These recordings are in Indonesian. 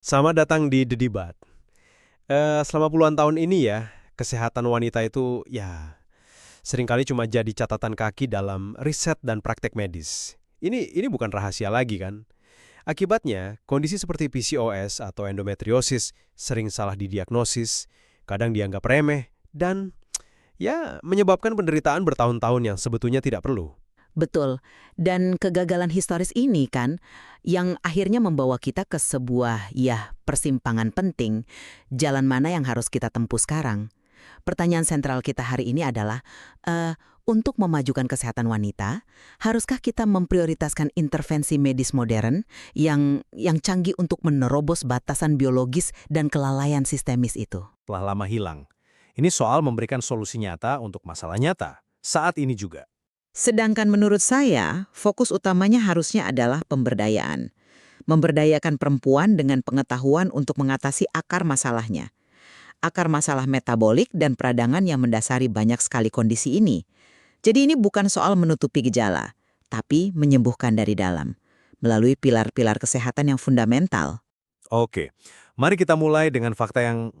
Selamat datang di The Debat. Selama puluhan tahun ini ya, kesehatan wanita itu ya seringkali cuma jadi catatan kaki dalam riset dan praktek medis. Ini bukan rahasia lagi kan? Akibatnya, kondisi seperti PCOS atau endometriosis sering salah didiagnosis, kadang dianggap remeh, dan ya menyebabkan penderitaan bertahun-tahun yang sebetulnya tidak perlu. Betul. Dan kegagalan historis ini kan yang akhirnya membawa kita ke sebuah persimpangan penting, jalan mana yang harus kita tempuh sekarang. Pertanyaan sentral kita hari ini adalah, untuk memajukan kesehatan wanita, haruskah kita memprioritaskan intervensi medis modern yang canggih untuk menerobos batasan biologis dan kelalaian sistemis itu? Telah lama hilang. Ini soal memberikan solusi nyata untuk masalah nyata, saat ini juga. Sedangkan menurut saya, fokus utamanya harusnya adalah pemberdayaan. Memberdayakan perempuan dengan pengetahuan untuk mengatasi akar masalahnya. Akar masalah metabolik dan peradangan yang mendasari banyak sekali kondisi ini. Jadi ini bukan soal menutupi gejala, tapi menyembuhkan dari dalam, melalui pilar-pilar kesehatan yang fundamental. Oke, mari kita mulai dengan fakta yang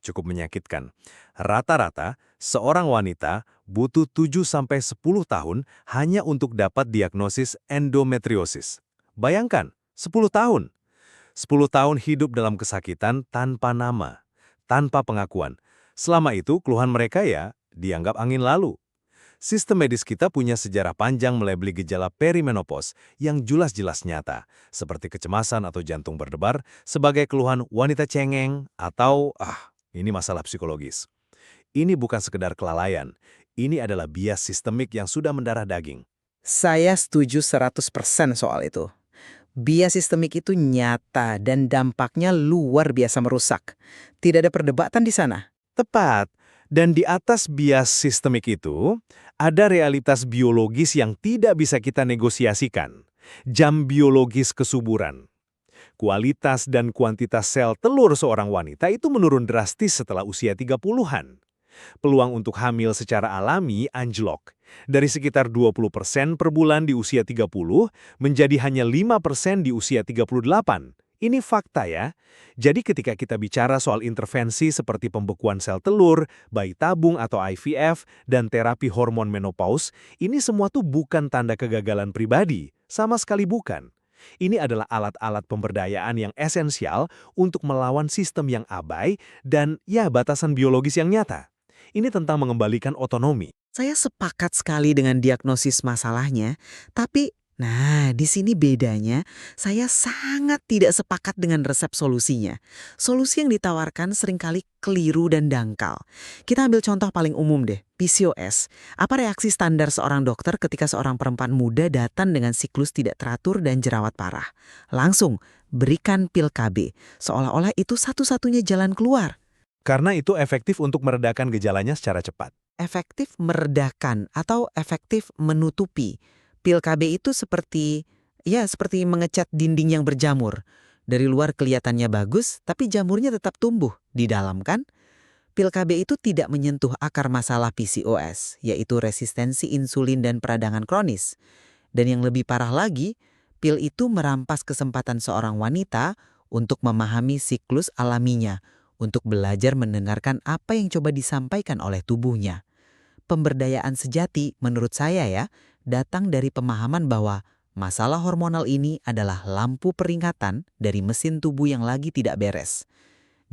cukup menyakitkan. Rata-rata, seorang wanita butuh 7-10 tahun hanya untuk dapat diagnosis endometriosis. Bayangkan, 10 tahun. 10 tahun hidup dalam kesakitan tanpa nama, tanpa pengakuan. Selama itu, keluhan mereka ya dianggap angin lalu. Sistem medis kita punya sejarah panjang melebeli gejala perimenopause yang jelas-jelas nyata, seperti kecemasan atau jantung berdebar, sebagai keluhan wanita cengeng atau, ini masalah psikologis. Ini bukan sekedar kelalaian, ini adalah bias sistemik yang sudah mendarah daging. Saya setuju 100% soal itu. Bias sistemik itu nyata dan dampaknya luar biasa merusak. Tidak ada perdebatan di sana. Tepat. Dan di atas bias sistemik itu, ada realitas biologis yang tidak bisa kita negosiasikan. Jam biologis kesuburan. Kualitas dan kuantitas sel telur seorang wanita itu menurun drastis setelah usia 30-an. Peluang untuk hamil secara alami anjlok. Dari sekitar 20% per bulan di usia 30 menjadi hanya 5% di usia 38. Ini fakta ya. Jadi ketika kita bicara soal intervensi seperti pembekuan sel telur, bayi tabung atau IVF, dan terapi hormon menopause, ini semua tuh bukan tanda kegagalan pribadi. Sama sekali bukan. Ini adalah alat-alat pemberdayaan yang esensial untuk melawan sistem yang abai dan ya batasan biologis yang nyata. Ini tentang mengembalikan otonomi. Saya sepakat sekali dengan diagnosis masalahnya, tapi di sini bedanya, saya sangat tidak sepakat dengan resep solusinya. Solusi yang ditawarkan seringkali keliru dan dangkal. Kita ambil contoh paling umum deh, PCOS. Apa reaksi standar seorang dokter ketika seorang perempuan muda datang dengan siklus tidak teratur dan jerawat parah? Langsung, berikan pil KB, seolah-olah itu satu-satunya jalan keluar. Karena itu efektif untuk meredakan gejalanya secara cepat. Efektif meredakan atau efektif menutupi. Pil KB itu seperti mengecat dinding yang berjamur. Dari luar kelihatannya bagus, tapi jamurnya tetap tumbuh di dalam kan? Pil KB itu tidak menyentuh akar masalah PCOS, yaitu resistensi insulin dan peradangan kronis. Dan yang lebih parah lagi, pil itu merampas kesempatan seorang wanita untuk memahami siklus alaminya, untuk belajar mendengarkan apa yang coba disampaikan oleh tubuhnya. Pemberdayaan sejati, menurut saya datang dari pemahaman bahwa masalah hormonal ini adalah lampu peringatan dari mesin tubuh yang lagi tidak beres.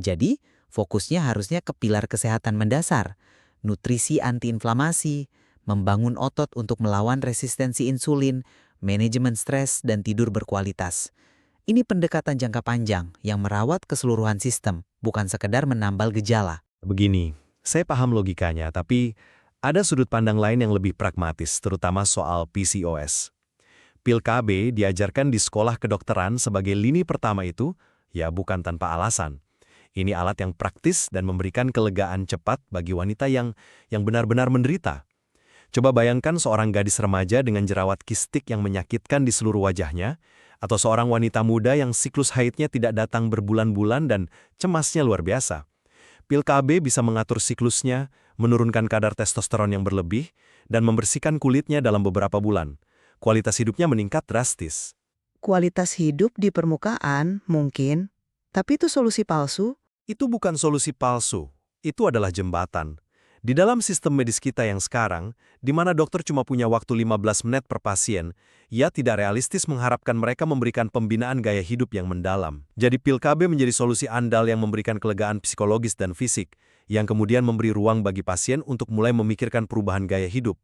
Jadi, fokusnya harusnya ke pilar kesehatan mendasar, nutrisi antiinflamasi, membangun otot untuk melawan resistensi insulin, manajemen stres, dan tidur berkualitas. Ini pendekatan jangka panjang yang merawat keseluruhan sistem, bukan sekedar menambal gejala. Begini, saya paham logikanya, tapi ada sudut pandang lain yang lebih pragmatis, terutama soal PCOS. Pil KB diajarkan di sekolah kedokteran sebagai lini pertama itu, ya bukan tanpa alasan. Ini alat yang praktis dan memberikan kelegaan cepat bagi wanita yang benar-benar menderita. Coba bayangkan seorang gadis remaja dengan jerawat kistik yang menyakitkan di seluruh wajahnya, atau seorang wanita muda yang siklus haidnya tidak datang berbulan-bulan dan cemasnya luar biasa. Pil KB bisa mengatur siklusnya, menurunkan kadar testosteron yang berlebih, dan membersihkan kulitnya dalam beberapa bulan. Kualitas hidupnya meningkat drastis. Kualitas hidup di permukaan mungkin, Tapi itu solusi palsu. Itu bukan solusi palsu, itu adalah jembatan. Di dalam sistem medis kita yang sekarang, di mana dokter cuma punya waktu 15 menit per pasien, ia tidak realistis mengharapkan mereka memberikan pembinaan gaya hidup yang mendalam. Jadi pil KB menjadi solusi andal yang memberikan kelegaan psikologis dan fisik, yang kemudian memberi ruang bagi pasien untuk mulai memikirkan perubahan gaya hidup.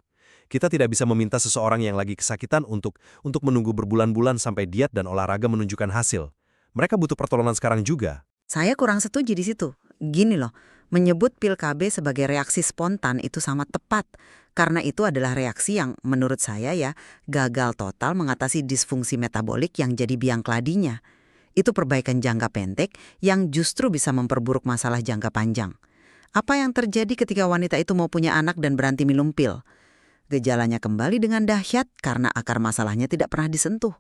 Kita tidak bisa meminta seseorang yang lagi kesakitan untuk menunggu berbulan-bulan sampai diet dan olahraga menunjukkan hasil. Mereka butuh pertolongan sekarang juga. Saya kurang setuju di situ. Gini loh, menyebut pil KB sebagai reaksi spontan itu sangat tepat. Karena itu adalah reaksi yang menurut saya ya gagal total mengatasi disfungsi metabolik yang jadi biang keladinya. Itu perbaikan jangka pendek yang justru bisa memperburuk masalah jangka panjang. Apa yang terjadi ketika wanita itu mau punya anak dan berhenti minum pil? Gejalanya kembali dengan dahsyat karena akar masalahnya tidak pernah disentuh.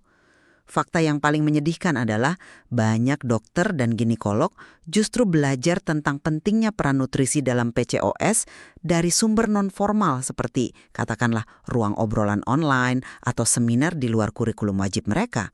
Fakta yang paling menyedihkan adalah banyak dokter dan ginekolog justru belajar tentang pentingnya peran nutrisi dalam PCOS dari sumber non-formal seperti katakanlah ruang obrolan online atau seminar di luar kurikulum wajib mereka.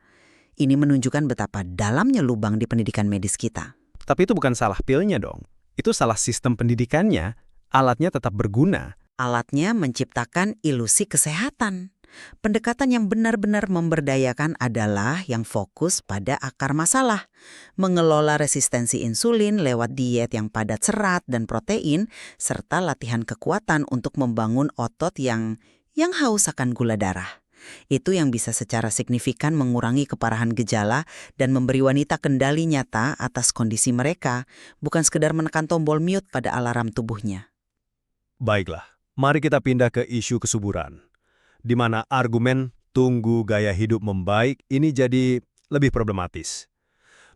Ini menunjukkan betapa dalamnya lubang di pendidikan medis kita. Tapi itu bukan salah pilnya dong. Itu salah sistem pendidikannya, alatnya tetap berguna. Alatnya menciptakan ilusi kesehatan. Pendekatan yang benar-benar memberdayakan adalah yang fokus pada akar masalah. Mengelola resistensi insulin lewat diet yang padat serat dan protein, serta latihan kekuatan untuk membangun otot yang haus akan gula darah. Itu yang bisa secara signifikan mengurangi keparahan gejala dan memberi wanita kendali nyata atas kondisi mereka, bukan sekedar menekan tombol mute pada alarm tubuhnya. Baiklah, mari kita pindah ke isu kesuburan, di mana argumen tunggu gaya hidup membaik ini jadi lebih problematis.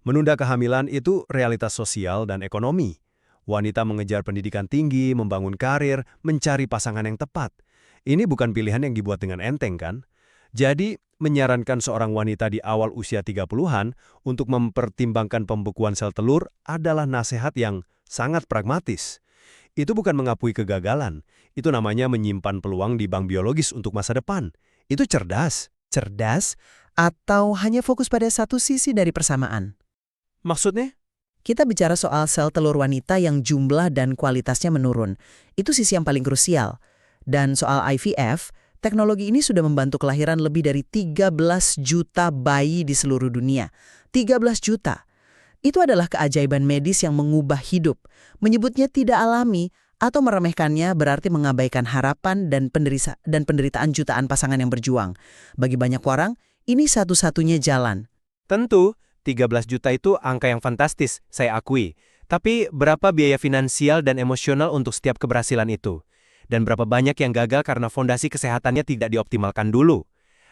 Menunda kehamilan itu realitas sosial dan ekonomi. Wanita mengejar pendidikan tinggi, membangun karir, mencari pasangan yang tepat. Ini bukan pilihan yang dibuat dengan enteng kan? Jadi, menyarankan seorang wanita di awal usia 30-an untuk mempertimbangkan pembekuan sel telur adalah nasihat yang sangat pragmatis. Itu bukan mengakui kegagalan, itu namanya menyimpan peluang di bank biologis untuk masa depan. Itu cerdas. Cerdas atau hanya fokus pada satu sisi dari persamaan? Maksudnya? Kita bicara soal sel telur wanita yang jumlah dan kualitasnya menurun. Itu sisi yang paling krusial. Dan soal IVF, teknologi ini sudah membantu kelahiran lebih dari 13 juta bayi di seluruh dunia. 13 juta. Itu adalah keajaiban medis yang mengubah hidup. Menyebutnya tidak alami atau meremehkannya berarti mengabaikan harapan dan penderitaan jutaan pasangan yang berjuang. Bagi banyak orang, ini satu-satunya jalan. Tentu, 13 juta itu angka yang fantastis, saya akui. Tapi berapa biaya finansial dan emosional untuk setiap keberhasilan itu? Dan berapa banyak yang gagal karena fondasi kesehatannya tidak dioptimalkan dulu?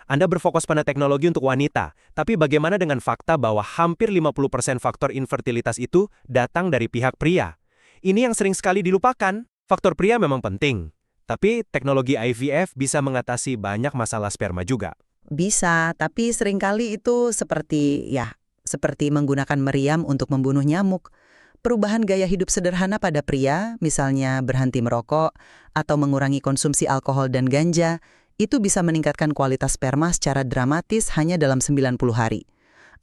Anda berfokus pada teknologi untuk wanita, tapi bagaimana dengan fakta bahwa hampir 50% faktor infertilitas itu datang dari pihak pria? Ini yang sering sekali dilupakan. Faktor pria memang penting, tapi teknologi IVF bisa mengatasi banyak masalah sperma juga. Bisa, tapi seringkali itu seperti menggunakan meriam untuk membunuh nyamuk. Perubahan gaya hidup sederhana pada pria, misalnya berhenti merokok atau mengurangi konsumsi alkohol dan ganja, itu bisa meningkatkan kualitas sperma secara dramatis hanya dalam 90 hari.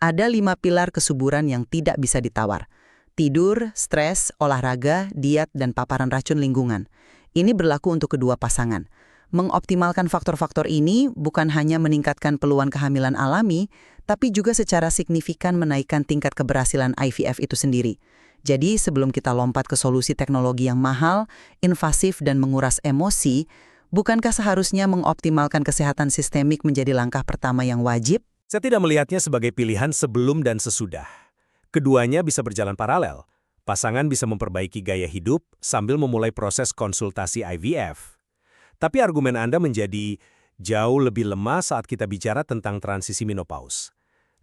Ada 5 pilar kesuburan yang tidak bisa ditawar. Tidur, stres, olahraga, diet, dan paparan racun lingkungan. Ini berlaku untuk kedua pasangan. Mengoptimalkan faktor-faktor ini bukan hanya meningkatkan peluang kehamilan alami, tapi juga secara signifikan menaikkan tingkat keberhasilan IVF itu sendiri. Jadi sebelum kita lompat ke solusi teknologi yang mahal, invasif, dan menguras emosi, bukankah seharusnya mengoptimalkan kesehatan sistemik menjadi langkah pertama yang wajib? Saya tidak melihatnya sebagai pilihan sebelum dan sesudah. Keduanya bisa berjalan paralel. Pasangan bisa memperbaiki gaya hidup sambil memulai proses konsultasi IVF. Tapi argumen Anda menjadi jauh lebih lemah saat kita bicara tentang transisi menopause.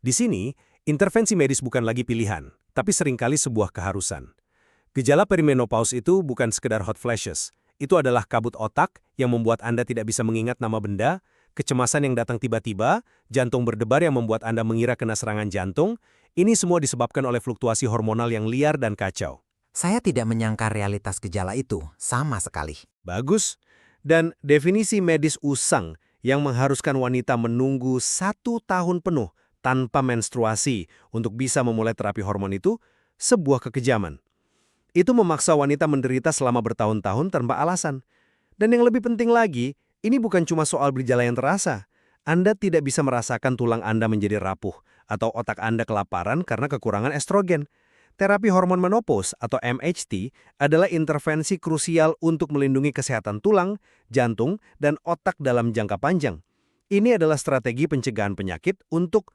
Di sini, intervensi medis bukan lagi pilihan, tapi seringkali sebuah keharusan. Gejala perimenopause itu bukan sekedar hot flashes. Itu adalah kabut otak yang membuat Anda tidak bisa mengingat nama benda, kecemasan yang datang tiba-tiba, jantung berdebar yang membuat Anda mengira kena serangan jantung. Ini semua disebabkan oleh fluktuasi hormonal yang liar dan kacau. Saya tidak menyangka realitas gejala itu sama sekali. Bagus. Dan definisi medis usang yang mengharuskan wanita menunggu 1 tahun penuh tanpa menstruasi untuk bisa memulai terapi hormon itu sebuah kekejaman. Itu memaksa wanita menderita selama bertahun-tahun tanpa alasan. Dan yang lebih penting lagi, ini bukan cuma soal berjala yang terasa. Anda tidak bisa merasakan tulang Anda menjadi rapuh atau otak Anda kelaparan karena kekurangan estrogen. Terapi hormon menopause atau MHT adalah intervensi krusial untuk melindungi kesehatan tulang, jantung, dan otak dalam jangka panjang. Ini adalah strategi pencegahan penyakit untuk,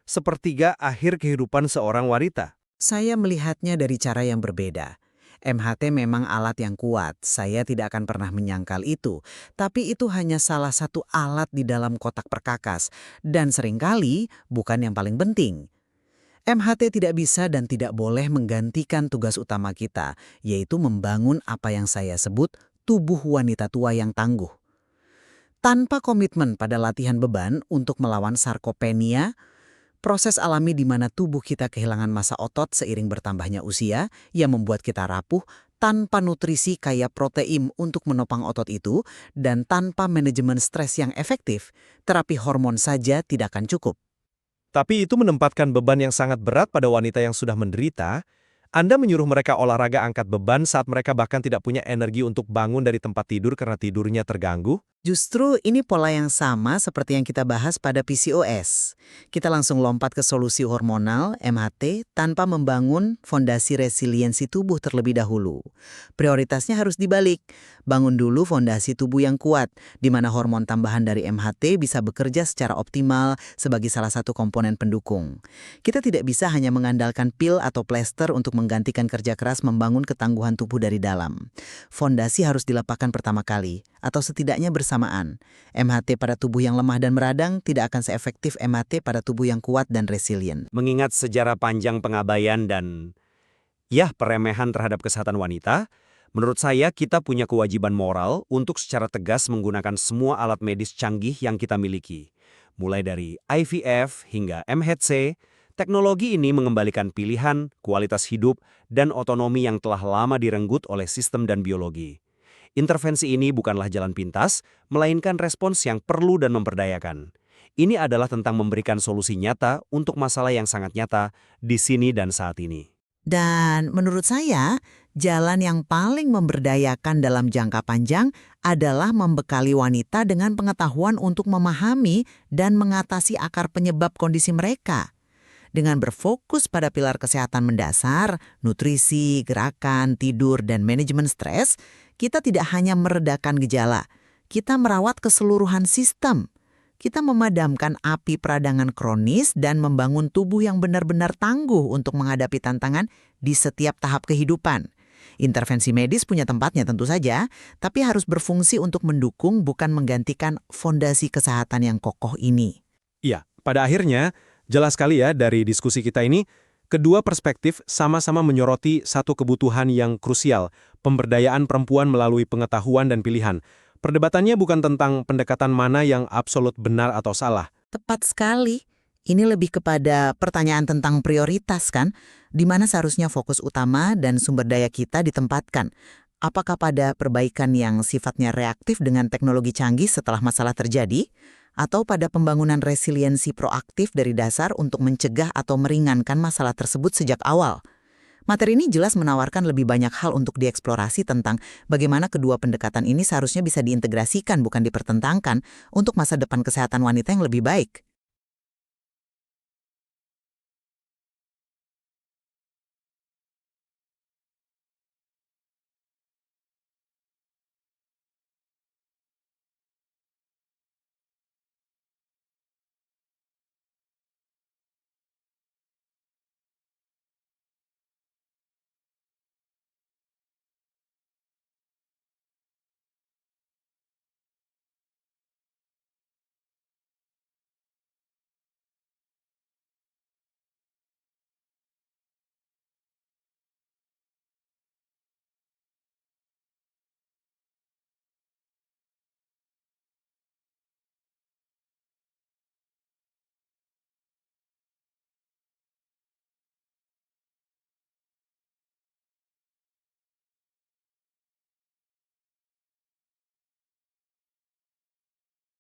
sepertiga akhir kehidupan seorang wanita. Saya melihatnya dari cara yang berbeda. MHT memang alat yang kuat, saya tidak akan pernah menyangkal itu. Tapi itu hanya salah satu alat di dalam kotak perkakas, dan seringkali bukan yang paling penting. MHT tidak bisa dan tidak boleh menggantikan tugas utama kita, yaitu membangun apa yang saya sebut tubuh wanita tua yang tangguh. Tanpa komitmen pada latihan beban untuk melawan sarkopenia, proses alami di mana tubuh kita kehilangan massa otot seiring bertambahnya usia yang membuat kita rapuh tanpa nutrisi kaya protein untuk menopang otot itu dan tanpa manajemen stres yang efektif, terapi hormon saja tidak akan cukup. Tapi itu menempatkan beban yang sangat berat pada wanita yang sudah menderita. Anda menyuruh mereka olahraga angkat beban saat mereka bahkan tidak punya energi untuk bangun dari tempat tidur karena tidurnya terganggu? Justru ini pola yang sama seperti yang kita bahas pada PCOS. Kita langsung lompat ke solusi hormonal, MHT, tanpa membangun fondasi resiliensi tubuh terlebih dahulu. Prioritasnya harus dibalik. Bangun dulu fondasi tubuh yang kuat, di mana hormon tambahan dari MHT bisa bekerja secara optimal sebagai salah satu komponen pendukung. Kita tidak bisa hanya mengandalkan pil atau plester untuk menggantikan kerja keras membangun ketangguhan tubuh dari dalam. Fondasi harus dilapakkan pertama kali, atau setidaknya bersamaan. MHT pada tubuh yang lemah dan meradang tidak akan seefektif MHT pada tubuh yang kuat dan resilient. Mengingat sejarah panjang pengabaian dan peremehan terhadap kesehatan wanita, menurut saya kita punya kewajiban moral untuk secara tegas menggunakan semua alat medis canggih yang kita miliki. Mulai dari IVF hingga MHC, teknologi ini mengembalikan pilihan, kualitas hidup, dan otonomi yang telah lama direnggut oleh sistem dan biologi. Intervensi ini bukanlah jalan pintas, melainkan respons yang perlu dan memperdayakan. Ini adalah tentang memberikan solusi nyata untuk masalah yang sangat nyata di sini dan saat ini. Dan menurut saya, jalan yang paling memberdayakan dalam jangka panjang adalah membekali wanita dengan pengetahuan untuk memahami dan mengatasi akar penyebab kondisi mereka. Dengan berfokus pada pilar kesehatan mendasar, nutrisi, gerakan, tidur, dan manajemen stres, kita tidak hanya meredakan gejala, kita merawat keseluruhan sistem. Kita memadamkan api peradangan kronis dan membangun tubuh yang benar-benar tangguh untuk menghadapi tantangan di setiap tahap kehidupan. Intervensi medis punya tempatnya tentu saja, tapi harus berfungsi untuk mendukung bukan menggantikan fondasi kesehatan yang kokoh ini. Iya, pada akhirnya, jelas sekali ya dari diskusi kita ini, kedua perspektif sama-sama menyoroti satu kebutuhan yang krusial, pemberdayaan perempuan melalui pengetahuan dan pilihan. Perdebatannya bukan tentang pendekatan mana yang absolut benar atau salah. Tepat sekali. Ini lebih kepada pertanyaan tentang prioritas kan, di mana seharusnya fokus utama dan sumber daya kita ditempatkan. Apakah pada perbaikan yang sifatnya reaktif dengan teknologi canggih setelah masalah terjadi, atau pada pembangunan resiliensi proaktif dari dasar untuk mencegah atau meringankan masalah tersebut sejak awal. Materi ini jelas menawarkan lebih banyak hal untuk dieksplorasi tentang bagaimana kedua pendekatan ini seharusnya bisa diintegrasikan bukan dipertentangkan untuk masa depan kesehatan wanita yang lebih baik.